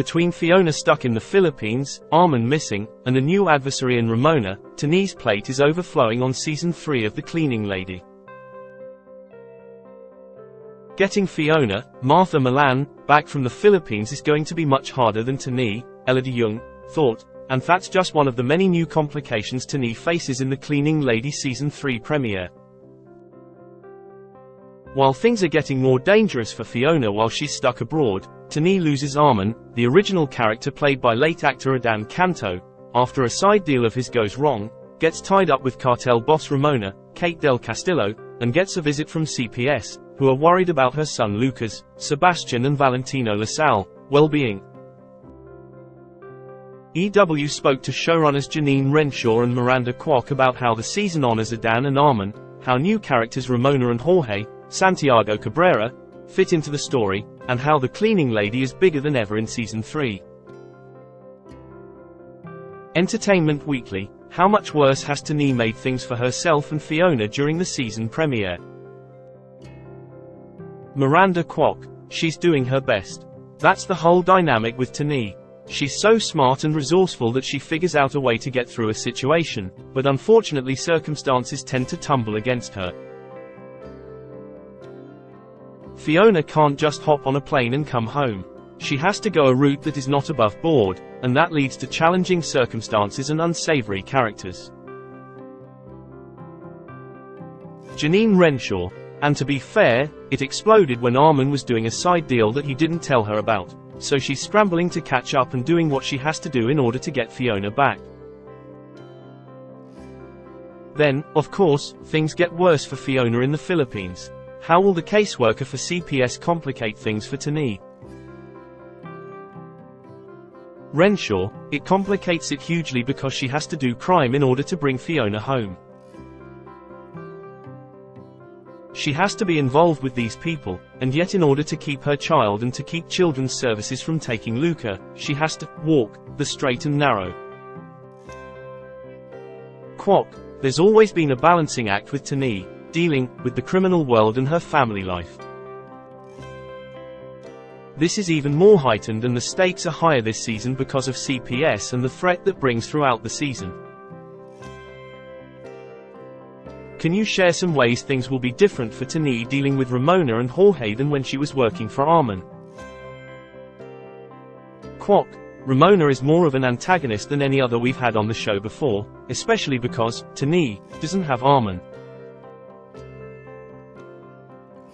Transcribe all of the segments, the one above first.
Between Fiona stuck in the Philippines, Arman missing, and a new adversary in Ramona, Thony's plate is overflowing on Season 3 of The Cleaning Lady. Getting Fiona, Martha Milan, back from the Philippines is going to be much harder than Thony, Elodie Young, thought, and that's just one of the many new complications Thony faces in The Cleaning Lady Season 3 premiere. While things are getting more dangerous for Fiona while she's stuck abroad, Thony loses Arman, the original character played by late actor Adan Canto, after a side deal of his goes wrong, gets tied up with cartel boss Ramona, Kate del Castillo, and gets a visit from CPS, who are worried about her son Lucas, Sebastian and Valentino LaSalle, well-being. EW spoke to showrunners Janine Renshaw and Miranda Kwok about how the season honors Adan and Arman, how new characters Ramona and Jorge, Santiago Cabrera, fit into the story, and how The Cleaning Lady is bigger than ever in Season 3. Entertainment Weekly: how much worse has Thony made things for herself and Fiona during the season premiere? Miranda Kwok: she's doing her best. That's the whole dynamic with Thony. She's so smart and resourceful that she figures out a way to get through a situation, but unfortunately circumstances tend to tumble against her. Fiona can't just hop on a plane and come home. She has to go a route that is not above board, and that leads to challenging circumstances and unsavory characters. Janine Renshaw: and to be fair, it exploded when Arman was doing a side deal that he didn't tell her about, so she's scrambling to catch up and doing what she has to do in order to get Fiona back. Then, of course, things get worse for Fiona in the Philippines. How will the caseworker for CPS complicate things for Thony? Renshaw: it complicates it hugely because she has to do crime in order to bring Fiona home. She has to be involved with these people, and yet in order to keep her child and to keep children's services from taking Luca, she has to walk the straight and narrow. Kwok: there's always been a balancing act with Thony, dealing with the criminal world and her family life. This is even more heightened and the stakes are higher this season because of CPS and the threat that brings throughout the season. Can you share some ways things will be different for Thony dealing with Ramona and Jorge than when she was working for Arman? Kwok: Ramona is more of an antagonist than any other we've had on the show before, especially because Thony doesn't have Arman.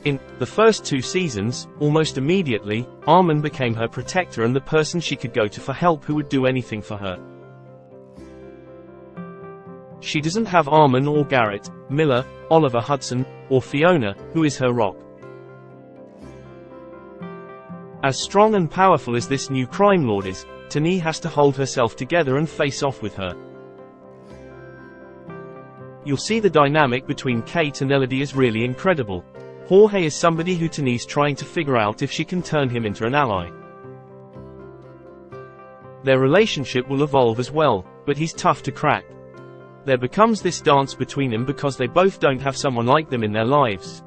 In the first 2 seasons, almost immediately, Arman became her protector and the person she could go to for help, who would do anything for her. She doesn't have Arman or Garrett, Miller, Oliver Hudson, or Fiona, who is her rock. As strong and powerful as this new crime lord is, Thony has to hold herself together and face off with her. You'll see the dynamic between Kate and Elodie is really incredible. Jorge is somebody who Thony's trying to figure out if she can turn him into an ally. Their relationship will evolve as well, but he's tough to crack. There becomes this dance between them because they both don't have someone like them in their lives.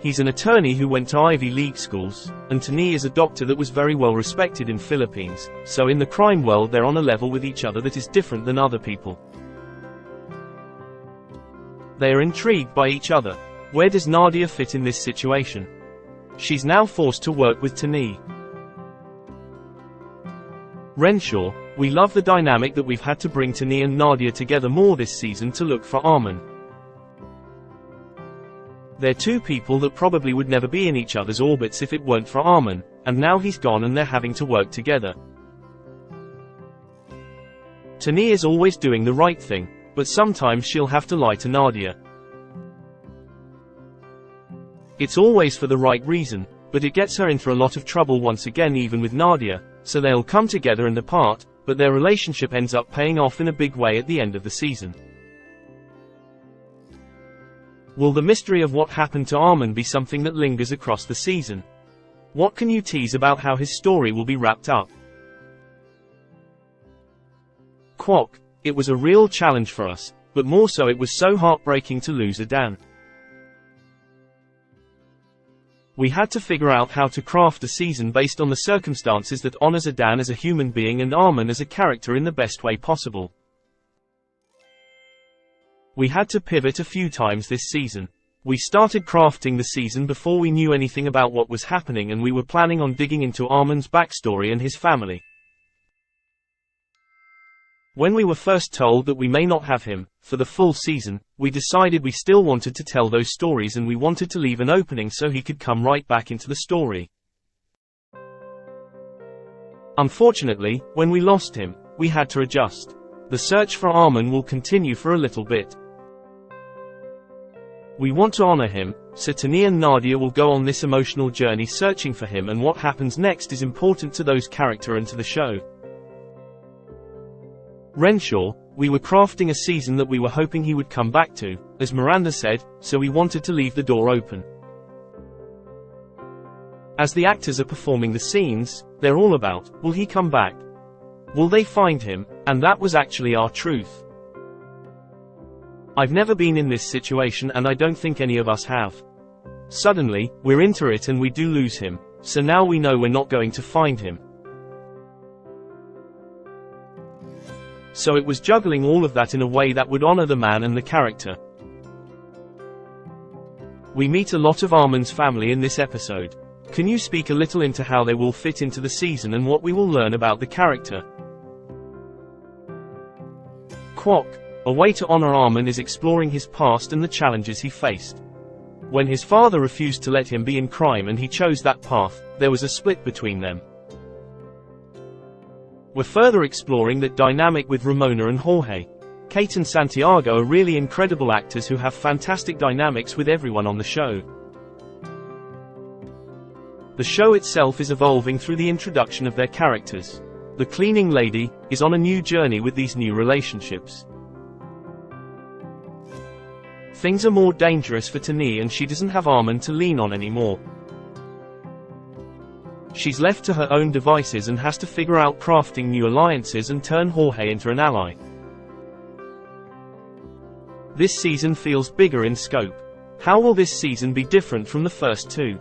He's an attorney who went to Ivy League schools, and Thony is a doctor that was very well respected in Philippines, so in the crime world they're on a level with each other that is different than other people. They are intrigued by each other. Where does Nadia fit in this situation? She's now forced to work with Thony. Renshaw: we love the dynamic that we've had to bring Thony and Nadia together more this season to look for Arman. They're two people that probably would never be in each other's orbits if it weren't for Arman, and now he's gone and they're having to work together. Thony is always doing the right thing, but sometimes she'll have to lie to Nadia. It's always for the right reason, but it gets her in for a lot of trouble once again, even with Nadia, so they'll come together and apart, but their relationship ends up paying off in a big way at the end of the season. Will the mystery of what happened to Arman be something that lingers across the season? What can you tease about how his story will be wrapped up? Kwok: it was a real challenge for us, but more so it was so heartbreaking to lose Adan. We had to figure out how to craft a season based on the circumstances that honors Adan as a human being and Arman as a character in the best way possible. We had to pivot a few times this season. We started crafting the season before we knew anything about what was happening, and we were planning on digging into Arman's backstory and his family. When we were first told that we may not have him for the full season, we decided we still wanted to tell those stories, and we wanted to leave an opening so he could come right back into the story. Unfortunately, when we lost him, we had to adjust. The search for Arman will continue for a little bit. We want to honor him, so Thony and Nadia will go on this emotional journey searching for him, and what happens next is important to those characters and to the show. Renshaw, we were crafting a season that we were hoping he would come back to, as Miranda said, so we wanted to leave the door open. As the actors are performing the scenes, they're all about, will he come back? Will they find him? And that was actually our truth. I've never been in this situation, and I don't think any of us have. Suddenly, we're into it and we do lose him, so now we know we're not going to find him. So it was juggling all of that in a way that would honor the man and the character. We meet a lot of Arman's family in this episode. Can you speak a little into how they will fit into the season and what we will learn about the character? Kwok. A way to honor Arman is exploring his past and the challenges he faced. When his father refused to let him be in crime and he chose that path, there was a split between them. We're further exploring that dynamic with Ramona and Jorge. Kate and Santiago are really incredible actors who have fantastic dynamics with everyone on the show. The show itself is evolving through the introduction of their characters. The cleaning lady is on a new journey with these new relationships. Things are more dangerous for Thony, and she doesn't have Arman to lean on anymore. She's left to her own devices and has to figure out crafting new alliances and turn Jorge into an ally. This season feels bigger in scope. How will this season be different from the first two?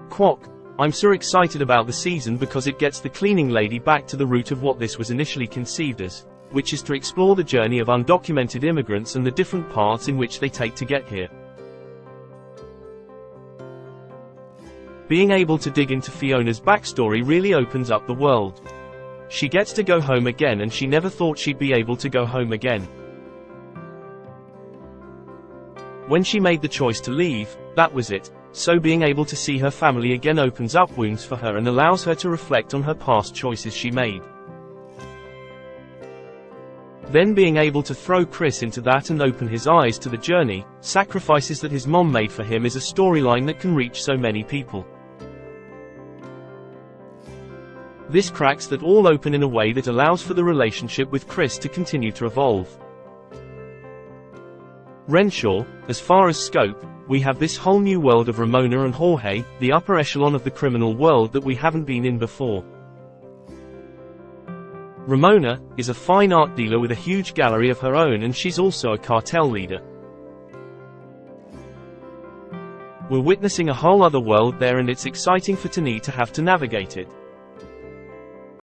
Kwok. I'm so excited about the season because it gets the cleaning lady back to the root of what this was initially conceived as, which is to explore the journey of undocumented immigrants and the different paths in which they take to get here. Being able to dig into Fiona's backstory really opens up the world. She gets to go home again, and she never thought she'd be able to go home again. When she made the choice to leave, that was it. So being able to see her family again opens up wounds for her and allows her to reflect on her past choices she made. Then being able to throw Chris into that and open his eyes to the journey, sacrifices that his mom made for him, is a storyline that can reach so many people. This cracks that all open in a way that allows for the relationship with Chris to continue to evolve. Renshaw. As far as scope, we have this whole new world of Ramona and Jorge, the upper echelon of the criminal world that we haven't been in before. Ramona is a fine art dealer with a huge gallery of her own, and she's also a cartel leader. We're witnessing a whole other world there, and it's exciting for Thony to have to navigate it.